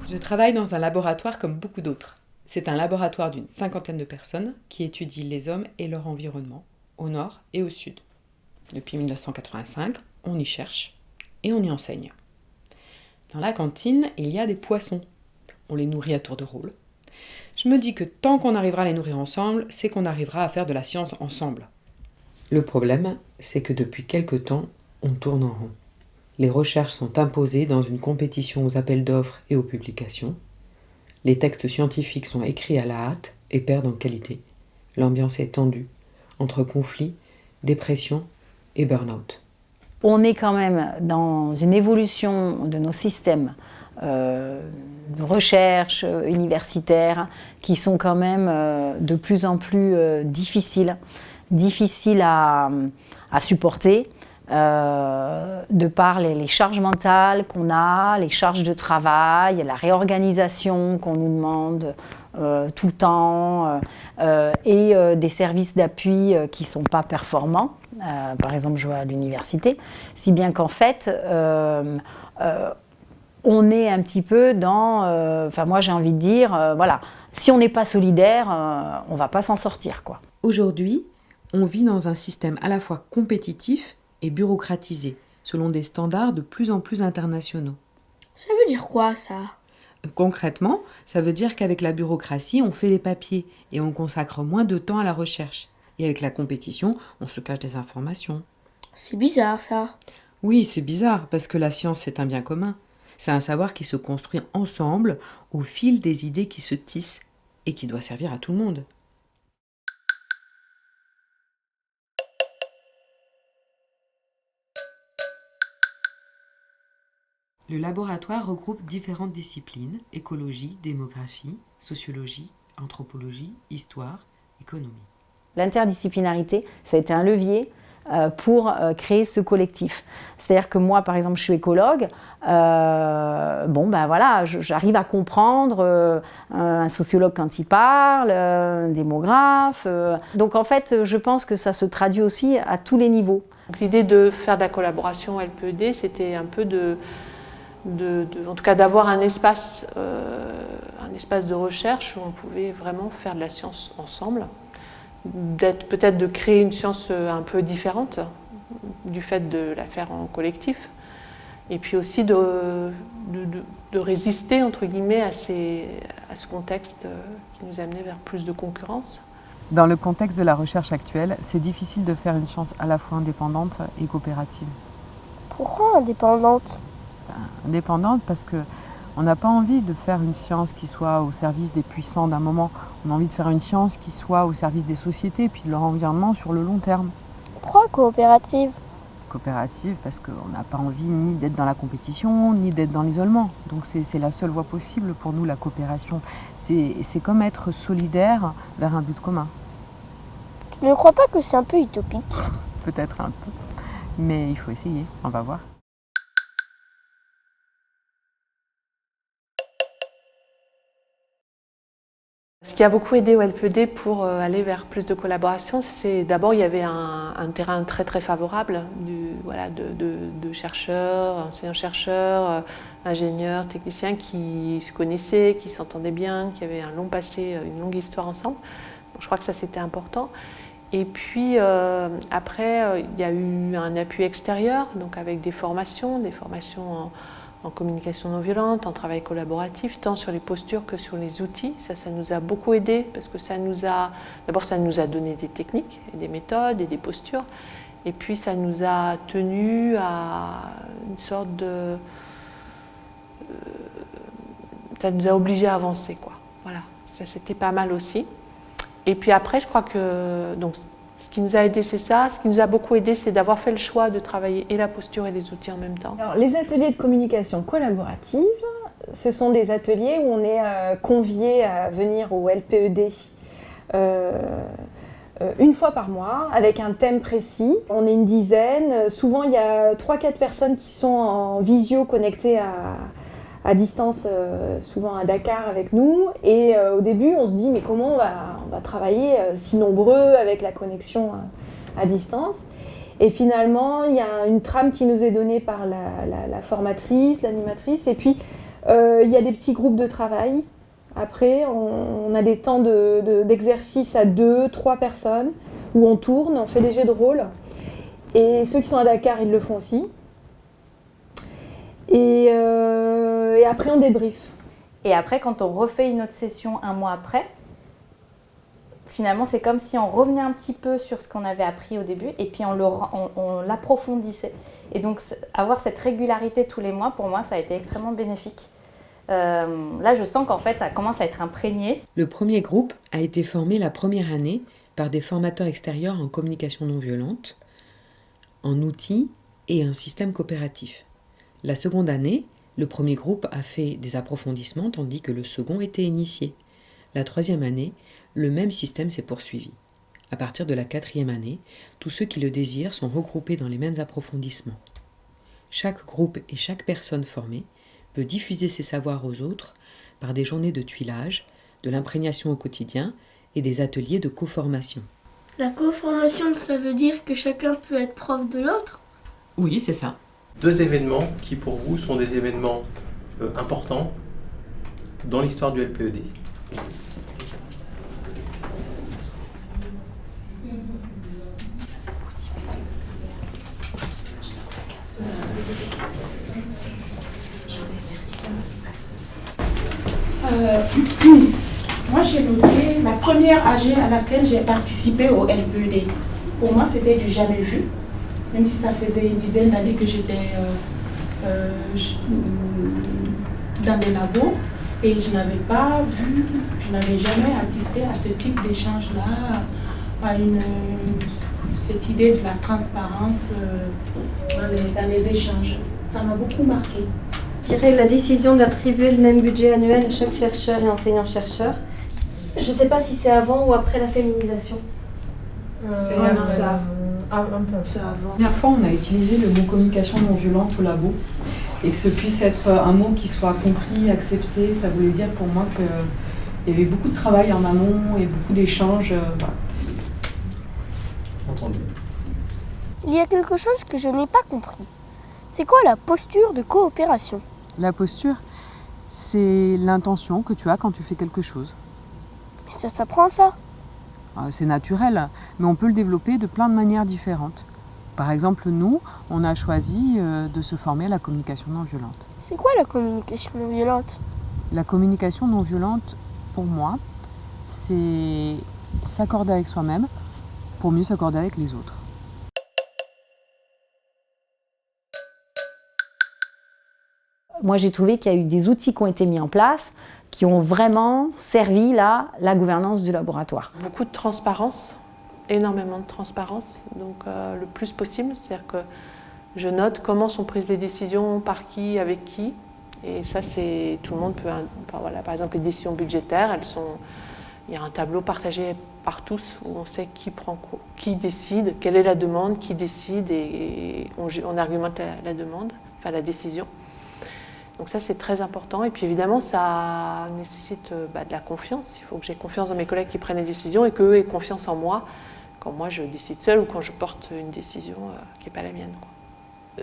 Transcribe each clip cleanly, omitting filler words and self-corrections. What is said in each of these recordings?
Je travaille dans un laboratoire comme beaucoup d'autres. C'est un laboratoire d'une 50aine de personnes qui étudie les hommes et leur environnement, au nord et au sud. Depuis 1985, on y cherche et on y enseigne. Dans la cantine, il y a des poissons. On les nourrit à tour de rôle. Je me dis que tant qu'on arrivera à les nourrir ensemble, c'est qu'on arrivera à faire de la science ensemble. Le problème, c'est que depuis quelque temps, on tourne en rond. Les recherches sont imposées dans une compétition aux appels d'offres et aux publications. Les textes scientifiques sont écrits à la hâte et perdent en qualité. L'ambiance est tendue, entre conflits, dépression et burn-out. On est quand même dans une évolution de nos systèmes de recherche universitaires qui sont quand même de plus en plus difficiles à supporter. De par les charges mentales qu'on a, les charges de travail, la réorganisation qu'on nous demande tout le temps et des services d'appui qui ne sont pas performants. Par exemple, je vois à l'université, si bien qu'en fait, on est un petit peu dans... moi j'ai envie de dire, voilà, si on n'est pas solidaire, on ne va pas s'en sortir, quoi. Aujourd'hui, on vit dans un système à la fois compétitif et bureaucratisé, selon des standards de plus en plus internationaux. Ça veut dire quoi, ça ? Concrètement, ça veut dire qu'avec la bureaucratie, on fait des papiers et on consacre moins de temps à la recherche. Et avec la compétition, on se cache des informations. C'est bizarre, ça. Oui, c'est bizarre, parce que la science, c'est un bien commun. C'est un savoir qui se construit ensemble, au fil des idées qui se tissent, et qui doit servir à tout le monde. Le laboratoire regroupe différentes disciplines, écologie, démographie, sociologie, anthropologie, histoire, économie. L'interdisciplinarité, ça a été un levier pour créer ce collectif. C'est-à-dire que moi, par exemple, je suis écologue, j'arrive à comprendre un sociologue quand il parle, un démographe. Donc en fait, je pense que ça se traduit aussi à tous les niveaux. Donc, l'idée de faire de la collaboration LPED, c'était un peu en tout cas d'avoir un espace de recherche où on pouvait vraiment faire de la science ensemble, peut-être de créer une science un peu différente du fait de la faire en collectif, et puis aussi de résister entre guillemets à ce contexte qui nous amenait vers plus de concurrence. Dans le contexte de la recherche actuelle, c'est difficile de faire une science à la fois indépendante et coopérative. Pourquoi indépendante ? Indépendante parce qu'on n'a pas envie de faire une science qui soit au service des puissants d'un moment. On a envie de faire une science qui soit au service des sociétés et puis de leur environnement sur le long terme. Pourquoi coopérative ? Coopérative parce qu'on n'a pas envie ni d'être dans la compétition, ni d'être dans l'isolement. Donc c'est la seule voie possible pour nous, la coopération. C'est comme être solidaire vers un but commun. Tu ne crois pas que c'est un peu utopique ? Peut-être un peu, mais il faut essayer, on va voir. Ce qui a beaucoup aidé au LPED pour aller vers plus de collaboration, c'est d'abord il y avait un terrain très très favorable de chercheurs, enseignants-chercheurs, ingénieurs, techniciens qui se connaissaient, qui s'entendaient bien, qui avaient un long passé, une longue histoire ensemble. Donc, je crois que ça c'était important. Et puis après il y a eu un appui extérieur, donc avec des formations en communication non violente, en travail collaboratif, tant sur les postures que sur les outils. Ça nous a beaucoup aidé parce que ça nous a donné des techniques, et des méthodes et des postures. Et puis ça nous a tenu à une sorte de... ça nous a obligés à avancer, quoi. Voilà, ça c'était pas mal aussi. Et puis après, je crois que... Donc, ce qui nous a aidé, c'est ça. Ce qui nous a beaucoup aidé, c'est d'avoir fait le choix de travailler et la posture et les outils en même temps. Alors, les ateliers de communication collaborative, ce sont des ateliers où on est convié à venir au LPED une fois par mois, avec un thème précis. On est une dizaine. Souvent, il y a 3-4 personnes qui sont en visio connectées à distance, souvent à Dakar avec nous. Et au début, on se dit, mais comment on va travailler si nombreux avec la connexion à distance ? Et finalement, il y a une trame qui nous est donnée par la formatrice, l'animatrice. Et puis, Il y a des petits groupes de travail. Après, on a des temps d'exercice à 2, 3 personnes où on tourne, on fait des jeux de rôle. Et ceux qui sont à Dakar, ils le font aussi. Et après, on débrief. Et après, quand on refait une autre session un mois après, finalement, c'est comme si on revenait un petit peu sur ce qu'on avait appris au début et puis on l'approfondissait. Et donc, avoir cette régularité tous les mois, pour moi, ça a été extrêmement bénéfique. Là, je sens qu'en fait, ça commence à être imprégné. Le premier groupe a été formé la première année par des formateurs extérieurs en communication non violente, en outils et un système coopératif. La seconde année, le premier groupe a fait des approfondissements tandis que le second était initié. La troisième année, le même système s'est poursuivi. À partir de la quatrième année, tous ceux qui le désirent sont regroupés dans les mêmes approfondissements. Chaque groupe et chaque personne formée peut diffuser ses savoirs aux autres par des journées de tuilage, de l'imprégnation au quotidien et des ateliers de co-formation. La co-formation, ça veut dire que chacun peut être prof de l'autre? Oui, c'est ça. 2 événements qui pour vous sont des événements importants dans l'histoire du LPED. Moi, j'ai noté la première AG à laquelle j'ai participé au LPED. Pour moi, c'était du jamais vu, même si ça faisait une dizaine d'années que j'étais dans des labos et je n'avais pas vu, je n'avais jamais assisté à ce type d'échange-là, à cette idée de la transparence dans les échanges. Ça m'a beaucoup marqué. Je dirais la décision d'attribuer le même budget annuel à chaque chercheur et enseignant-chercheur. Je ne sais pas si c'est avant ou après la féminisation. C'est avant. La dernière fois, on a utilisé le mot communication non violente au labo et que ce puisse être un mot qui soit compris, accepté. Ça voulait dire pour moi qu'il y avait beaucoup de travail en amont et beaucoup d'échanges. Voilà. Entendu. Il y a quelque chose que je n'ai pas compris. C'est quoi la posture de coopération? La posture, c'est l'intention que tu as quand tu fais quelque chose. Mais ça s'apprend, ça? C'est naturel, mais on peut le développer de plein de manières différentes. Par exemple, nous, on a choisi de se former à la communication non violente. C'est quoi la communication non violente? La communication non violente, pour moi, c'est s'accorder avec soi-même pour mieux s'accorder avec les autres. Moi, j'ai trouvé qu'il y a eu des outils qui ont été mis en place qui ont vraiment servi là, la gouvernance du laboratoire. Beaucoup de transparence, énormément de transparence, donc le plus possible. C'est-à-dire que je note comment sont prises les décisions, par qui, avec qui. Et ça, c'est tout le monde peut. Enfin, voilà, par exemple, les décisions budgétaires, il y a un tableau partagé par tous où on sait qui décide, quelle est la demande, qui décide et on argumente la demande, enfin la décision. Donc ça, c'est très important. Et puis évidemment, ça nécessite de la confiance. Il faut que j'ai confiance dans mes collègues qui prennent les décisions et qu'eux aient confiance en moi quand moi je décide seule ou quand je porte une décision qui n'est pas la mienne, quoi.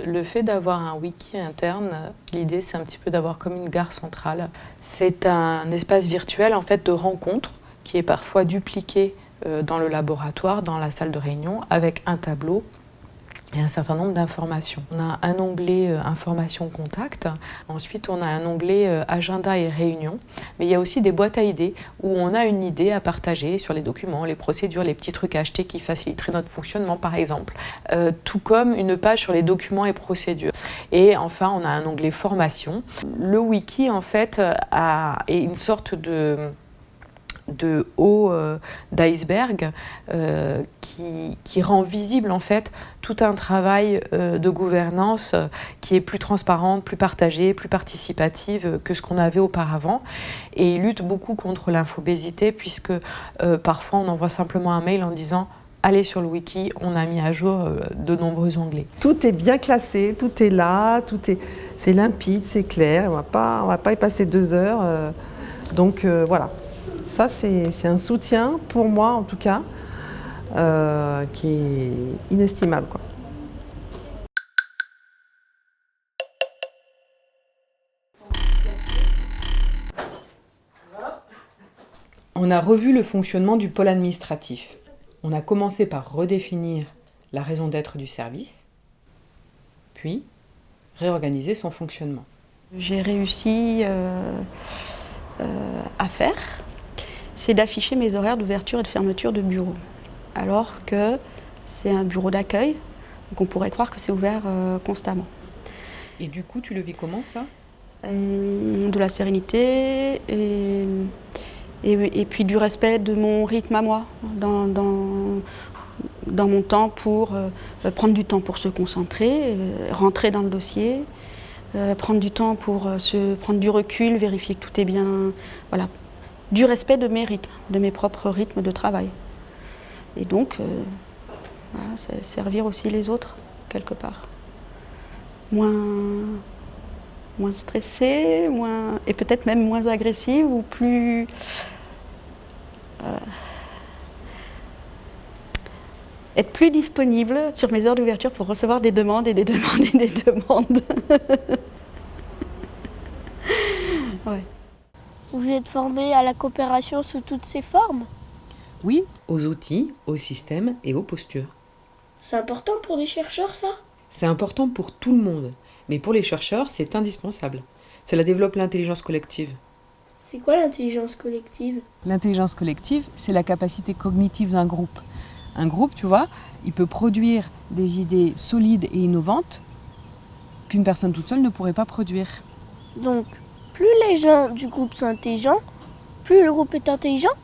Le fait d'avoir un wiki interne, l'idée c'est un petit peu d'avoir comme une gare centrale. C'est un espace virtuel en fait de rencontre qui est parfois dupliqué dans le laboratoire, dans la salle de réunion, avec un tableau et un certain nombre d'informations. On a un onglet information contact, ensuite on a un onglet agenda et réunion, mais il y a aussi des boîtes à idées où on a une idée à partager sur les documents, les procédures, les petits trucs à acheter qui faciliteraient notre fonctionnement par exemple, tout comme une page sur les documents et procédures. Et enfin on a un onglet formation. Le wiki en fait est une sorte de haut d'iceberg qui rend visible en fait tout un travail de gouvernance qui est plus transparente, plus partagée, plus participative que ce qu'on avait auparavant et il lutte beaucoup contre l'infobésité puisque parfois on envoie simplement un mail en disant allez sur le wiki, on a mis à jour de nombreux onglets. Tout est bien classé, tout est là, c'est limpide, c'est clair, on va pas y passer 2 heures. Donc voilà, ça c'est un soutien pour moi en tout cas qui est inestimable, quoi. On a revu le fonctionnement du pôle administratif. On a commencé par redéfinir la raison d'être du service, puis réorganiser son fonctionnement. J'ai réussi à faire, c'est d'afficher mes horaires d'ouverture et de fermeture de bureau. Alors que c'est un bureau d'accueil, donc on pourrait croire que c'est ouvert constamment. Et du coup, tu le vis comment ça ? De la sérénité et puis du respect de mon rythme à moi, dans mon temps pour prendre du temps pour se concentrer, rentrer dans le dossier, prendre du temps pour prendre du recul, vérifier que tout est bien, voilà, du respect de mes rythmes, de mes propres rythmes de travail. Et donc, voilà, servir aussi les autres, quelque part. Moins stressée, et peut-être même moins agressive ou plus... être plus disponible sur mes heures d'ouverture pour recevoir des demandes et des demandes et des demandes. Ouais. Vous êtes formé à la coopération sous toutes ses formes? Oui, aux outils, aux systèmes et aux postures. C'est important pour les chercheurs, ça? C'est important pour tout le monde, mais pour les chercheurs, c'est indispensable. Cela développe l'intelligence collective. C'est quoi l'intelligence collective? L'intelligence collective, c'est la capacité cognitive d'un groupe. Un groupe, tu vois, il peut produire des idées solides et innovantes qu'une personne toute seule ne pourrait pas produire. Donc, plus les gens du groupe sont intelligents, plus le groupe est intelligent?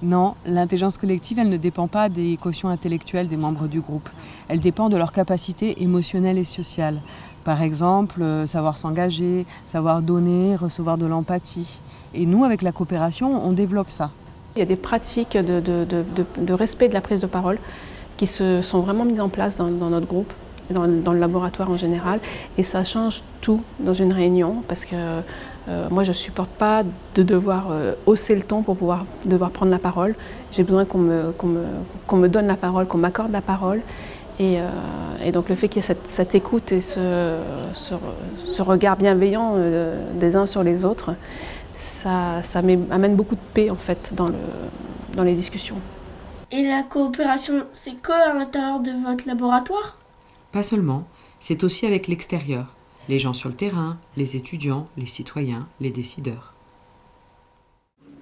Non, l'intelligence collective, elle ne dépend pas des quotients intellectuels des membres du groupe. Elle dépend de leur capacité émotionnelle et sociale. Par exemple, savoir s'engager, savoir donner, recevoir de l'empathie. Et nous, avec la coopération, on développe ça. Il y a des pratiques de respect de la prise de parole qui se sont vraiment mises en place dans notre groupe, dans le laboratoire en général. Et ça change tout dans une réunion parce que moi, je ne supporte pas de devoir hausser le ton pour devoir prendre la parole. J'ai besoin qu'on me donne la parole, qu'on m'accorde la parole. Et donc le fait qu'il y ait cette écoute et ce regard bienveillant des uns sur les autres, ça amène beaucoup de paix en fait dans les discussions. Et la coopération, c'est que à l'intérieur de votre laboratoire? Pas seulement, c'est aussi avec l'extérieur. Les gens sur le terrain, les étudiants, les citoyens, les décideurs.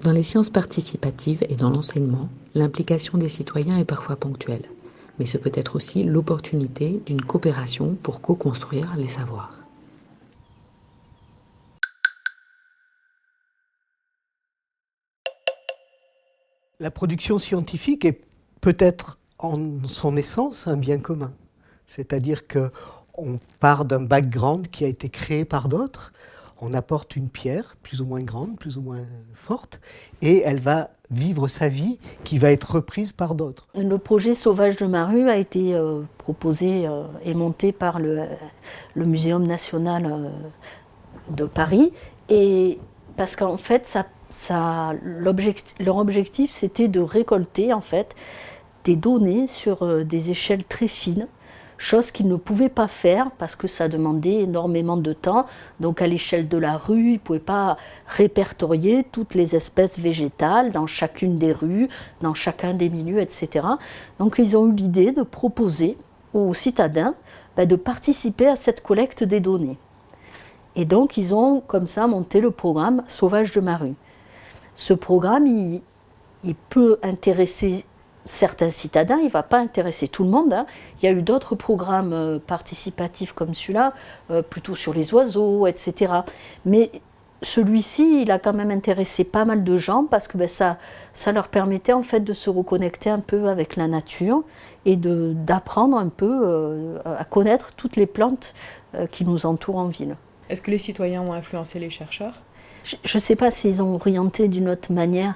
Dans les sciences participatives et dans l'enseignement, l'implication des citoyens est parfois ponctuelle. Mais ce peut être aussi l'opportunité d'une coopération pour co-construire les savoirs. La production scientifique est peut-être en son essence un bien commun. C'est-à-dire qu'on part d'un background qui a été créé par d'autres, on apporte une pierre plus ou moins grande, plus ou moins forte, et elle va vivre sa vie qui va être reprise par d'autres. Le projet Sauvage de Maru a été proposé et monté par le Muséum national de Paris, et parce qu'en fait, leur objectif, c'était de récolter en fait, des données sur des échelles très fines, chose qu'ils ne pouvaient pas faire parce que ça demandait énormément de temps. Donc à l'échelle de la rue, ils ne pouvaient pas répertorier toutes les espèces végétales dans chacune des rues, dans chacun des milieux, etc. Donc ils ont eu l'idée de proposer aux citadins de participer à cette collecte des données. Et donc ils ont comme ça monté le programme Sauvage de Maru. Ce programme, il peut intéresser certains citadins, il ne va pas intéresser tout le monde. Il y a eu d'autres programmes participatifs comme celui-là, plutôt sur les oiseaux, etc. Mais celui-ci, il a quand même intéressé pas mal de gens parce que ça leur permettait en fait de se reconnecter un peu avec la nature et d'apprendre un peu à connaître toutes les plantes qui nous entourent en ville. Est-ce que les citoyens ont influencé les chercheurs ? Je ne sais pas s'ils ont orienté d'une autre manière.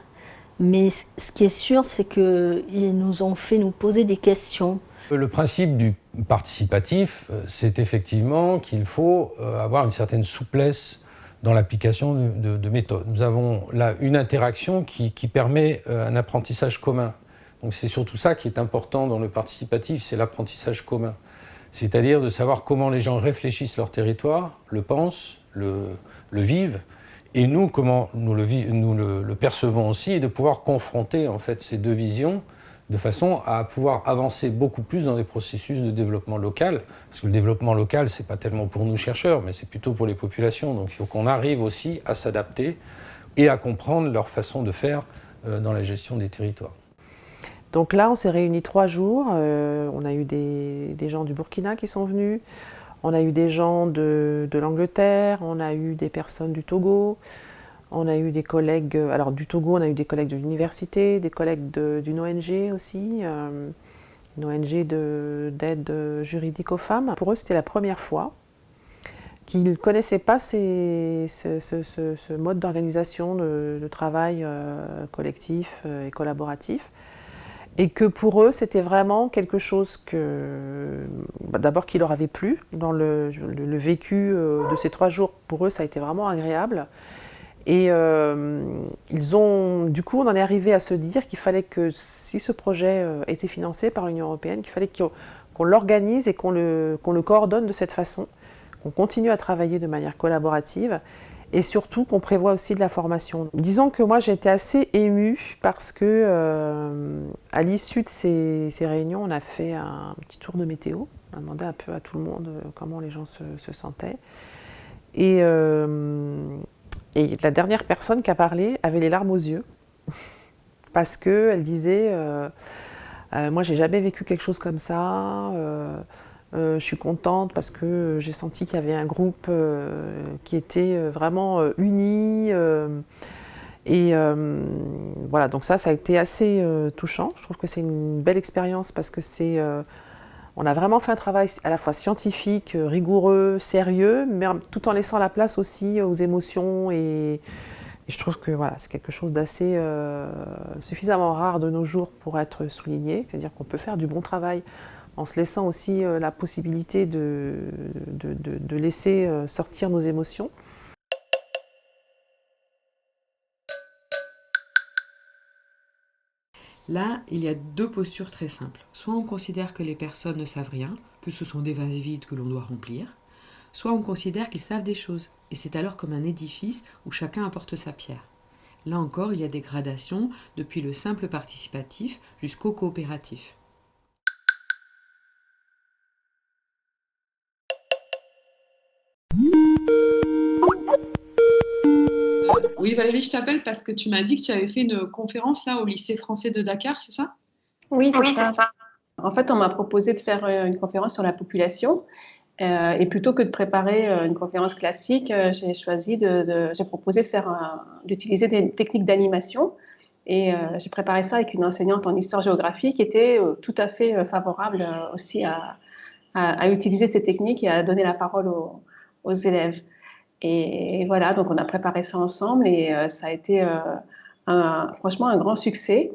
Mais ce qui est sûr, c'est qu'ils nous ont fait nous poser des questions. Le principe du participatif, c'est effectivement qu'il faut avoir une certaine souplesse dans l'application de méthodes. Nous avons là une interaction qui permet un apprentissage commun. Donc c'est surtout ça qui est important dans le participatif, c'est l'apprentissage commun. C'est-à-dire de savoir comment les gens réfléchissent leur territoire, le pensent, le vivent, Et nous, comment nous le percevons aussi, et de pouvoir confronter en fait ces deux visions de façon à pouvoir avancer beaucoup plus dans des processus de développement local. Parce que le développement local, ce n'est pas tellement pour nous chercheurs, mais c'est plutôt pour les populations. Donc il faut qu'on arrive aussi à s'adapter et à comprendre leur façon de faire dans la gestion des territoires. Donc là, on s'est réunis 3 jours. On a eu des gens du Burkina qui sont venus. On a eu des gens de l'Angleterre. On a eu des personnes du Togo. On a eu des collègues, alors du Togo, on a eu des collègues de l'université, des collègues d'une ONG aussi, une ONG d'aide juridique aux femmes. Pour eux, c'était la première fois qu'ils ne connaissaient pas ce mode d'organisation de travail collectif et collaboratif. Et que pour eux, c'était vraiment quelque chose d'abord qui leur avait plu. Dans le vécu de ces 3 jours, pour eux, ça a été vraiment agréable. Et du coup, on en est arrivé à se dire qu'il fallait que, si ce projet était financé par l'Union européenne, qu'il fallait qu'on l'organise et qu'on le coordonne de cette façon, qu'on continue à travailler de manière collaborative et surtout qu'on prévoit aussi de la formation. Disons que moi, j'ai été assez émue parce que, à l'issue de ces réunions, on a fait un petit tour de météo. On a demandé un peu à tout le monde comment les gens se sentaient. Et la dernière personne qui a parlé avait les larmes aux yeux parce qu'elle disait moi j'ai jamais vécu quelque chose comme ça, je suis contente parce que j'ai senti qu'il y avait un groupe qui était vraiment uni et voilà, donc ça a été assez touchant. Je trouve que c'est une belle expérience parce que on a vraiment fait un travail à la fois scientifique, rigoureux, sérieux, mais tout en laissant la place aussi aux émotions. Et je trouve que voilà, c'est quelque chose d'assez suffisamment rare de nos jours pour être souligné. C'est-à-dire qu'on peut faire du bon travail en se laissant aussi la possibilité de laisser sortir nos émotions. Là, il y a 2 postures très simples. Soit on considère que les personnes ne savent rien, que ce sont des vases vides que l'on doit remplir, soit on considère qu'ils savent des choses, et c'est alors comme un édifice où chacun apporte sa pierre. Là encore, il y a des gradations, depuis le simple participatif jusqu'au coopératif. Oui, Valérie, je t'appelle parce que tu m'as dit que tu avais fait une conférence là au lycée français de Dakar, c'est ça? Oui, c'est ça. En fait, on m'a proposé de faire une conférence sur la population. Et plutôt que de préparer une conférence classique, j'ai proposé d'utiliser des techniques d'animation. Et j'ai préparé ça avec une enseignante en histoire-géographie qui était tout à fait favorable aussi à utiliser ces techniques et à donner la parole aux élèves. Et voilà, donc on a préparé ça ensemble et ça a été franchement un grand succès.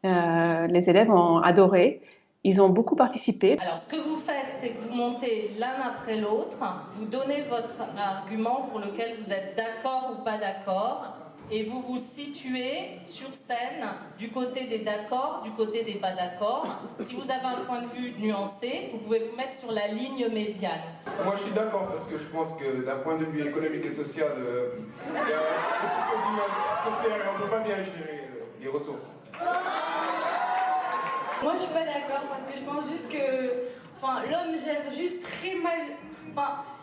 Les élèves ont adoré. Ils ont beaucoup participé. Alors, ce que vous faites, c'est que vous montez l'un après l'autre, vous donnez votre argument pour lequel vous êtes d'accord ou pas d'accord, et vous vous situez sur scène du côté des d'accord, du côté des pas d'accord. Si vous avez un point de vue nuancé, vous pouvez vous mettre sur la ligne médiane. Moi, je suis d'accord parce que je pense que d'un point de vue économique et social, il y a beaucoup trop d'images sur Terre et on ne peut pas bien gérer les ressources. Moi, je suis pas d'accord parce que je pense juste que l'homme gère juste très mal.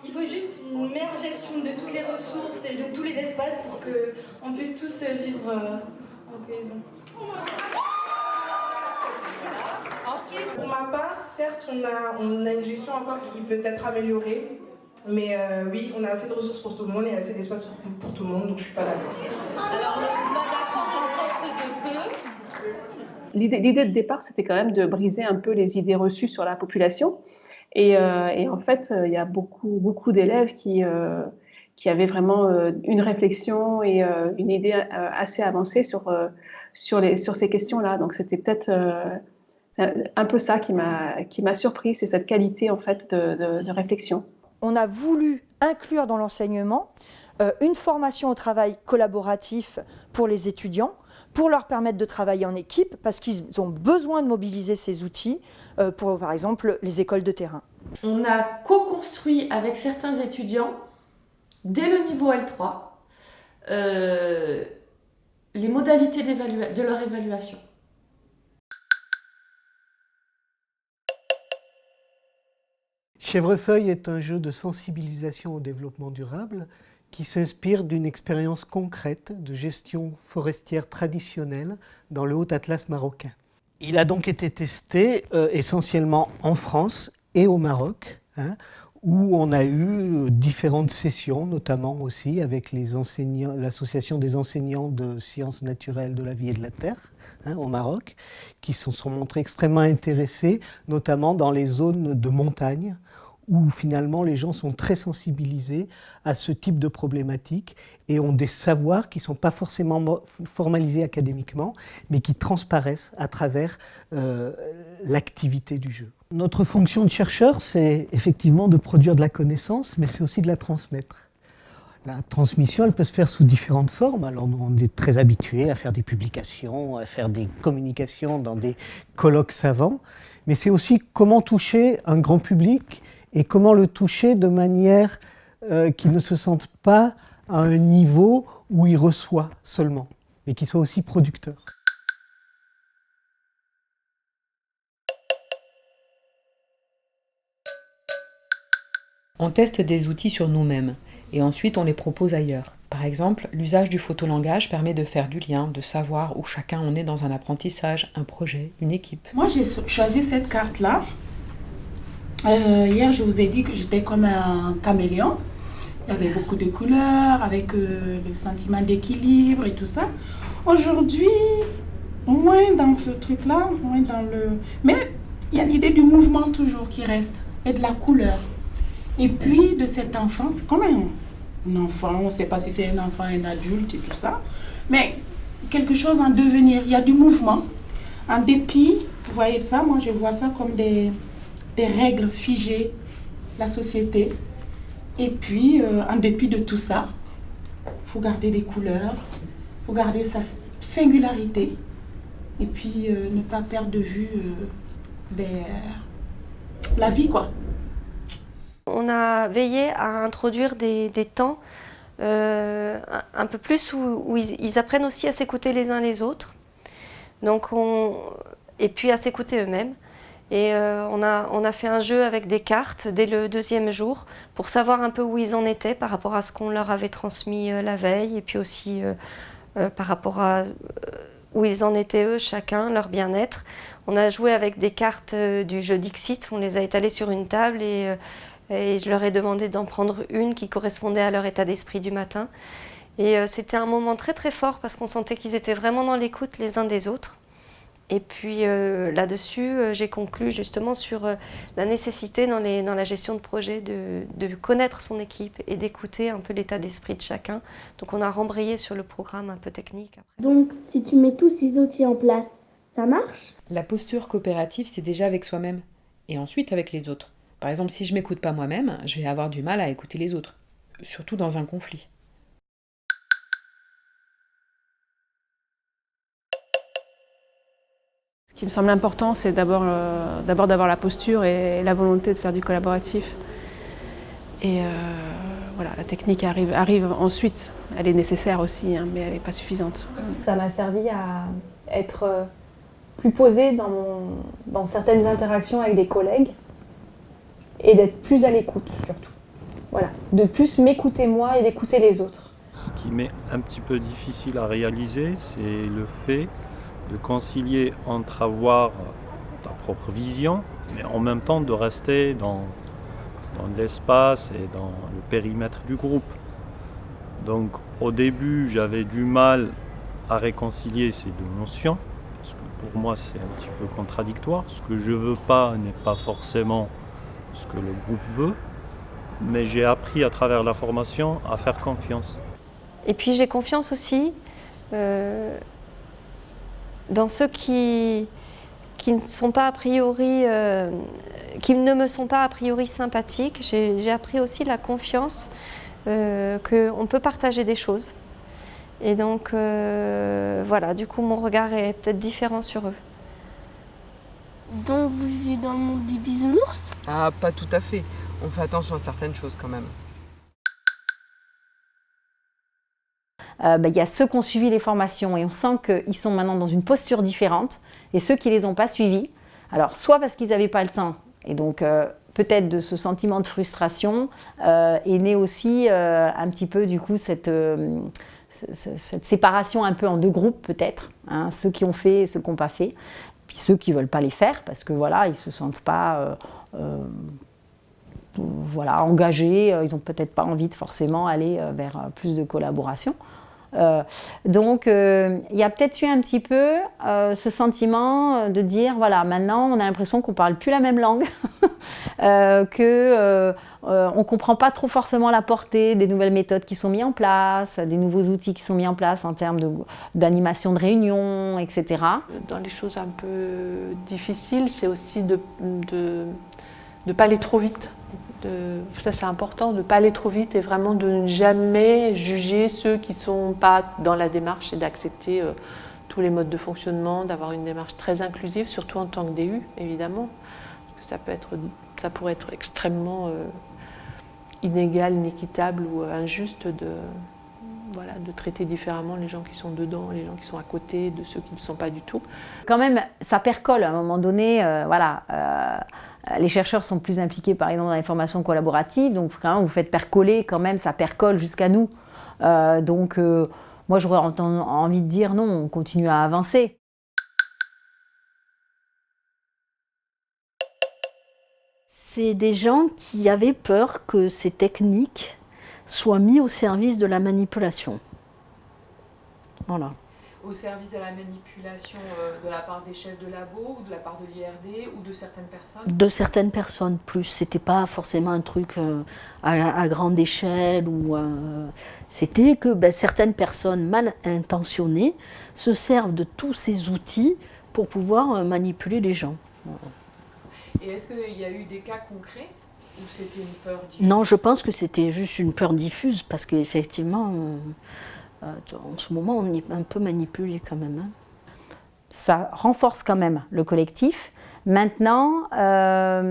Il faut juste une meilleure gestion de toutes les ressources et de tous les espaces pour qu'on puisse tous vivre en cohésion. Ensuite, pour ma part, certes, on a une gestion encore qui peut être améliorée. Mais oui, on a assez de ressources pour tout le monde et assez d'espace pour tout le monde, donc je suis pas d'accord. Alors, le pas d'accord l'emporte de peu. L'idée de départ, c'était quand même de briser un peu les idées reçues sur la population. Et en fait, il y a beaucoup d'élèves qui avaient vraiment une réflexion et une idée assez avancée sur ces questions-là. Donc, c'était peut-être un peu ça qui m'a surpris, c'est cette qualité en fait de réflexion. On a voulu inclure dans l'enseignement une formation au travail collaboratif pour les étudiants, pour leur permettre de travailler en équipe, parce qu'ils ont besoin de mobiliser ces outils pour, par exemple, les écoles de terrain. On a co-construit avec certains étudiants, dès le niveau L3, les modalités de leur évaluation. Chèvrefeuille est un jeu de sensibilisation au développement durable qui s'inspire d'une expérience concrète de gestion forestière traditionnelle dans le Haut-Atlas marocain. Il a donc été testé essentiellement en France et au Maroc, où on a eu différentes sessions, notamment aussi avec l'association des enseignants de sciences naturelles de la vie et de la terre au Maroc, qui se sont montrés extrêmement intéressés, notamment dans les zones de montagne, où finalement les gens sont très sensibilisés à ce type de problématiques et ont des savoirs qui ne sont pas forcément formalisés académiquement, mais qui transparaissent à travers l'activité du jeu. Notre fonction de chercheur, c'est effectivement de produire de la connaissance, mais c'est aussi de la transmettre. La transmission, elle peut se faire sous différentes formes. Alors, on est très habitué à faire des publications, à faire des communications dans des colloques savants, mais c'est aussi comment toucher un grand public et comment le toucher de manière qu'il ne se sente pas à un niveau où il reçoit seulement, mais qu'il soit aussi producteur. On teste des outils sur nous-mêmes et ensuite on les propose ailleurs. Par exemple, l'usage du photolangage permet de faire du lien, de savoir où chacun en est dans un apprentissage, un projet, une équipe. Moi j'ai choisi cette carte-là. Hier je vous ai dit que j'étais comme un caméléon. Il y avait beaucoup de couleurs, avec le sentiment d'équilibre et tout ça. Aujourd'hui, moins dans ce truc-là, moins dans le... Mais il y a l'idée du mouvement toujours qui reste, et de la couleur. Et puis de cet enfant, c'est comme un enfant, on ne sait pas si c'est un enfant, un adulte et tout ça, mais quelque chose en devenir. Il y a du mouvement, en dépit, vous voyez ça, moi je vois ça comme des règles figées, la société. Et puis, en dépit de tout ça, il faut garder des couleurs, il faut garder sa singularité, et puis ne pas perdre de vue la vie, quoi. On a veillé à introduire des temps un peu plus où ils apprennent aussi à s'écouter les uns les autres, donc et puis à s'écouter eux-mêmes. Et on a fait un jeu avec des cartes dès le 2e jour pour savoir un peu où ils en étaient par rapport à ce qu'on leur avait transmis la veille et puis aussi par rapport à où ils en étaient eux, chacun, leur bien-être. On a joué avec des cartes du jeu Dixit, on les a étalées sur une table et je leur ai demandé d'en prendre une qui correspondait à leur état d'esprit du matin. Et c'était un moment très très fort parce qu'on sentait qu'ils étaient vraiment dans l'écoute les uns des autres. Et puis là-dessus, j'ai conclu justement sur la nécessité dans la gestion de projet de connaître son équipe et d'écouter un peu l'état d'esprit de chacun. Donc on a rembrayé sur le programme un peu technique. Donc si tu mets tous ces outils en place, ça marche ? La posture coopérative, c'est déjà avec soi-même et ensuite avec les autres. Par exemple, si je ne m'écoute pas moi-même, je vais avoir du mal à écouter les autres, surtout dans un conflit. Ce qui me semble important, c'est d'abord d'avoir la posture et la volonté de faire du collaboratif. Et voilà, la technique arrive ensuite. Elle est nécessaire aussi, mais elle n'est pas suffisante. Ça m'a servi à être plus posée dans certaines interactions avec des collègues et d'être plus à l'écoute surtout. Voilà, de plus m'écouter moi et d'écouter les autres. Ce qui m'est un petit peu difficile à réaliser, c'est le fait de concilier entre avoir ta propre vision, mais en même temps de rester dans l'espace et dans le périmètre du groupe. Donc au début, j'avais du mal à réconcilier ces deux notions, parce que pour moi c'est un petit peu contradictoire. Ce que je veux pas n'est pas forcément ce que le groupe veut, mais j'ai appris à travers la formation à faire confiance. Et puis j'ai confiance aussi dans ceux qui ne sont pas a priori, qui ne me sont pas a priori sympathiques. J'ai appris aussi la confiance qu'on peut partager des choses. Et donc voilà, du coup mon regard est peut-être différent sur eux. Donc vous vivez dans le monde des bisounours ? Ah, pas tout à fait. On fait attention à certaines choses quand même. il y a ceux qui ont suivi les formations et on sent qu'ils sont maintenant dans une posture différente, et ceux qui ne les ont pas suivis, alors soit parce qu'ils n'avaient pas le temps, et donc peut-être de ce sentiment de frustration est né aussi un petit peu du coup cette séparation un peu en deux groupes peut-être, hein, ceux qui ont fait et ceux qui n'ont pas fait, puis ceux qui ne veulent pas les faire parce que voilà, ils ne se sentent pas engagés, ils n'ont peut-être pas envie de forcément aller vers plus de collaboration. Donc il y a peut-être eu un petit peu ce sentiment de dire voilà, maintenant on a l'impression qu'on ne parle plus la même langue, qu'on ne comprend pas trop forcément la portée des nouvelles méthodes qui sont mises en place, des nouveaux outils qui sont mis en place en termes d'animation de réunions, etc. Dans les choses un peu difficiles, c'est aussi de ne pas aller trop vite. Ça c'est important, de ne pas aller trop vite et vraiment de ne jamais juger ceux qui ne sont pas dans la démarche et d'accepter tous les modes de fonctionnement, d'avoir une démarche très inclusive, surtout en tant que DU évidemment. Parce que ça pourrait être extrêmement inégal, inéquitable ou injuste de traiter différemment les gens qui sont dedans, les gens qui sont à côté de ceux qui ne sont pas du tout. Quand même, ça percole à un moment donné, les chercheurs sont plus impliqués par exemple dans les formations collaboratives, donc quand même vous faites percoler, quand même ça percole jusqu'à nous. Moi j'aurais envie de dire non, on continue à avancer. C'est des gens qui avaient peur que ces techniques soient mises au service de la manipulation. Voilà. Au service de la manipulation de la part des chefs de labo ou de la part de l'IRD ou de certaines personnes? De certaines personnes plus. C'était pas forcément un truc à grande échelle. C'était que certaines personnes mal intentionnées se servent de tous ces outils pour pouvoir manipuler les gens. Et est-ce qu'il y a eu des cas concrets ou c'était une peur diffuse? Non, je pense que c'était juste une peur diffuse parce qu'effectivement... en ce moment, on est un peu manipulé quand même. Hein. Ça renforce quand même le collectif. Maintenant, à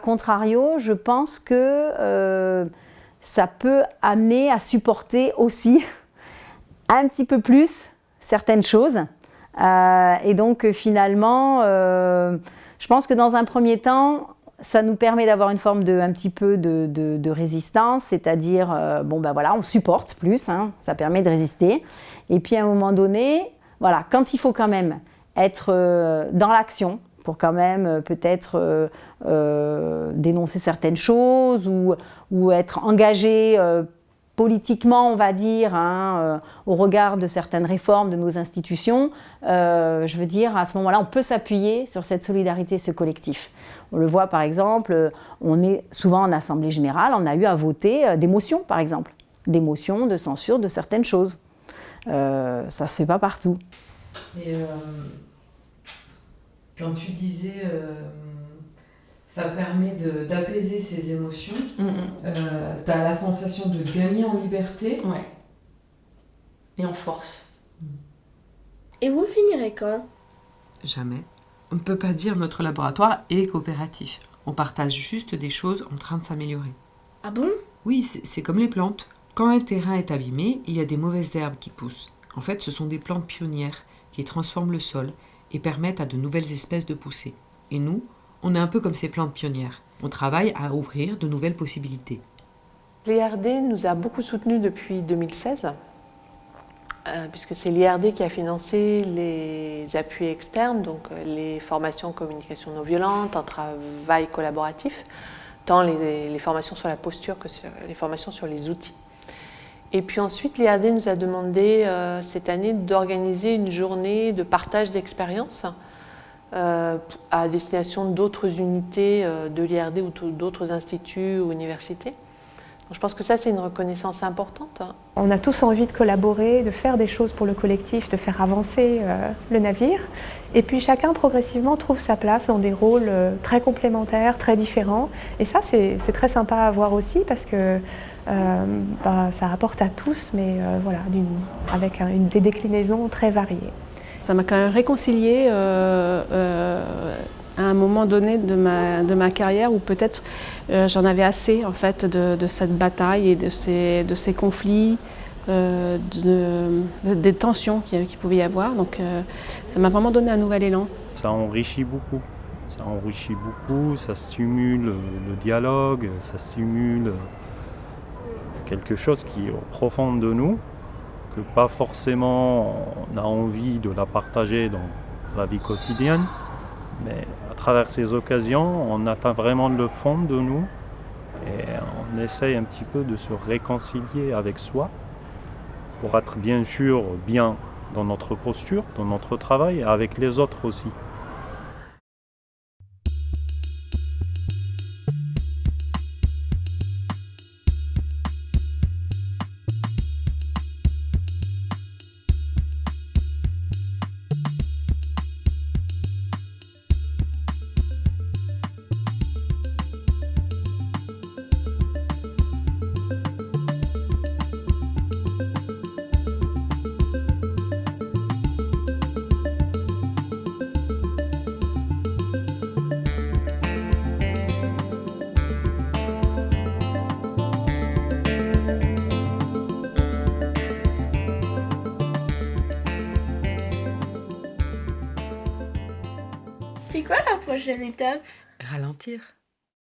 contrario, je pense que ça peut amener à supporter aussi un petit peu plus certaines choses. Et donc finalement, je pense que dans un premier temps, ça nous permet d'avoir une forme un petit peu de résistance, c'est-à-dire, on supporte plus, hein, ça permet de résister. Et puis à un moment donné, voilà, quand il faut quand même être dans l'action, pour quand même peut-être dénoncer certaines choses ou être engagé politiquement, on va dire, au regard de certaines réformes de nos institutions, je veux dire, à ce moment-là, on peut s'appuyer sur cette solidarité, ce collectif. On le voit par exemple, on est souvent en assemblée générale, on a eu à voter des motions par exemple, des motions de censure de certaines choses. Ça ne se fait pas partout. Et quand tu disais ça permet d'apaiser ses émotions, tu as la sensation de gagner en liberté et en force. Et vous finirez quand? Jamais. On ne peut pas dire notre laboratoire est coopératif. On partage juste des choses en train de s'améliorer. Ah bon? Oui, c'est comme les plantes. Quand un terrain est abîmé, il y a des mauvaises herbes qui poussent. En fait, ce sont des plantes pionnières qui transforment le sol et permettent à de nouvelles espèces de pousser. Et nous, on est un peu comme ces plantes pionnières. On travaille à ouvrir de nouvelles possibilités. L'IRD nous a beaucoup soutenus depuis 2016, puisque c'est l'IRD qui a financé les appuis externes, donc les formations en communication non violente, en travail collaboratif, tant les formations sur la posture que les formations sur les outils. Et puis ensuite, l'IRD nous a demandé cette année d'organiser une journée de partage d'expériences à destination d'autres unités de l'IRD ou d'autres instituts ou universités. Donc, je pense que ça, c'est une reconnaissance importante. On a tous envie de collaborer, de faire des choses pour le collectif, de faire avancer le navire. Et puis chacun progressivement trouve sa place dans des rôles très complémentaires, très différents. Et ça, c'est très sympa à voir aussi parce que ça apporte à tous, mais avec des déclinaisons très variées. Ça m'a quand même réconciliée à un moment donné de ma carrière où peut-être j'en avais assez en fait de cette bataille et de ces conflits des tensions qu'il pouvait y avoir. Donc ça m'a vraiment donné un nouvel élan. Ça enrichit beaucoup. Ça stimule le dialogue, ça stimule quelque chose qui est au profond de nous, que pas forcément on a envie de la partager dans la vie quotidienne, mais à travers ces occasions, on atteint vraiment le fond de nous et on essaye un petit peu de se réconcilier avec soi pour être bien sûr bien dans notre posture, dans notre travail et avec les autres aussi. C'est quoi la prochaine étape? Ralentir.